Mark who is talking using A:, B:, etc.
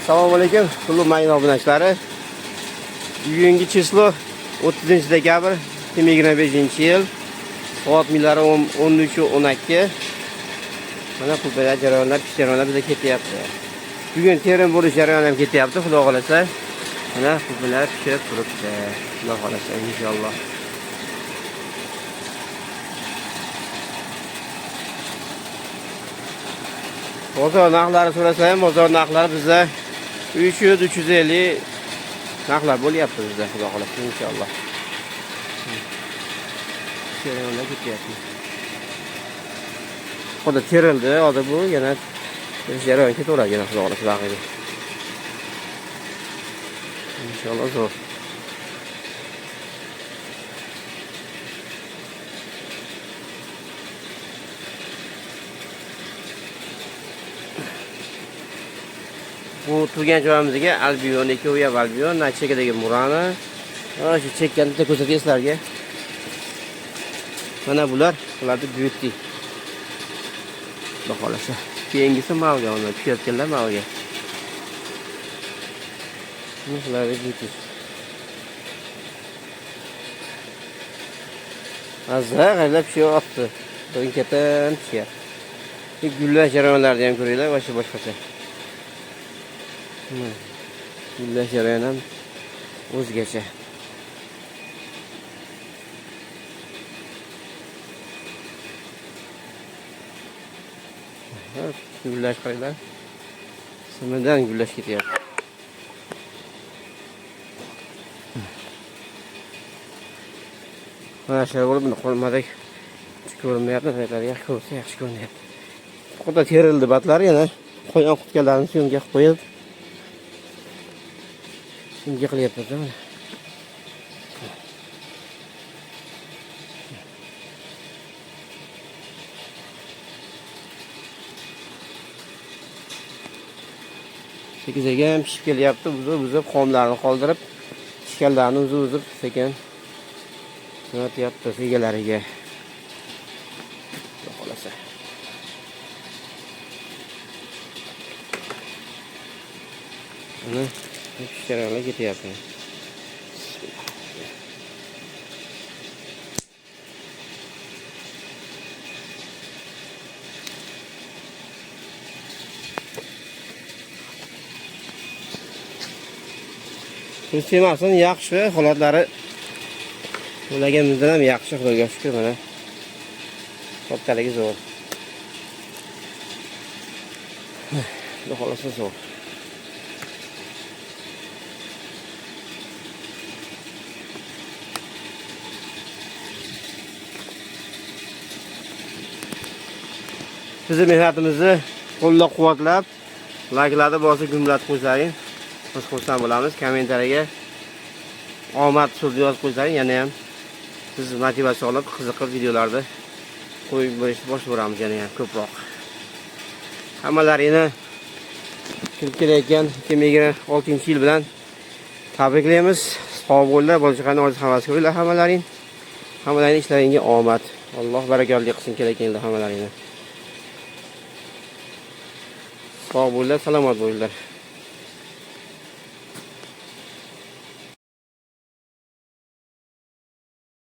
A: Assalomu alaykum, qulluq mayli obunachilari. Bugungi chislo 30-dekabr 2025-yil. Soat millari 13:12. Mana pulpalar jarayonlar, jarayonlar bizga ketyapti. Bugun terim bo'lish jarayoni ham ketyapti, xudo xolasa. Mana pulpalar pishib turibdi. Xudo xolasa inshaalloh. Bozor narxlari so'rasa ham, bozor narxlari bizda 300-350 narxlar bo'lyapti bizda, xudo xolasa inshaalloh. Jarayonlar ketyapti. Qo'da terildi, hozir bu yana jarayon ketaveradi, yana xudo xolasa baqiga. Inshaalloh zo'r. Bu turgan joyimizga albion, ikkoviya albion, nachekadagi murani, shu chekkanni ko'rsatay sizlarga. Mana bularni beauty. Xudo xolasa. Keyingisi malga, uni pishayotganlar malga. Bularni beauty. Azza pishyapti. Birin-ketin pishyapti. Gullash jarayonlarini ham ko'ringlar, boshqa. Gullash jarayoni ham o'zgacha. Gullash qaranglar. Simidan gullash ketyapti. Mana shu bo'lib, qo'lmadek ko'rinmayapti, yaxshi ko'rsa yaxshi ko'rinyapti. Xudo terildi batlari yana qo'ygan qutganlarni suyunga qo'yib Bunga qilyapmiz mana. Sekizaga ham pishib kelyapti, uzib xomlarni qoldirib, pishganlarni uzib sekin jo'natyapti egalariga. Xolasa. Mana pishganlar ketyapti. Sistemasin yaxshi, holatlari o'laganimizdan ham yaxshi, xudoga shukr mana. Toptaligi zo'r. Xudo xolasa zo'r. Bizni mehnatimizni qo'llab-quvvatlab, layklarni bosib gumlatib qo'ysaring, biz xursand bo'lamiz. Kommentariyaga omad so'zi yozib qo'ysaring, yana ham siz motivatsiya olib, qiziqib videolarni qo'yib boshlayveramiz yana ham ko'proq. Hammalaringni kirib kelayotgan 2026-yil bilan tabriklaymiz. Sog' bo'linglar, boshqani ojiz havas ko'ringlar hammalaring. Hammalaring ishlaringizga omad. Alloh barakatli qilsin kelayotganlar hammalaringni. Sog' bo'linglar, salomat bo'linglar.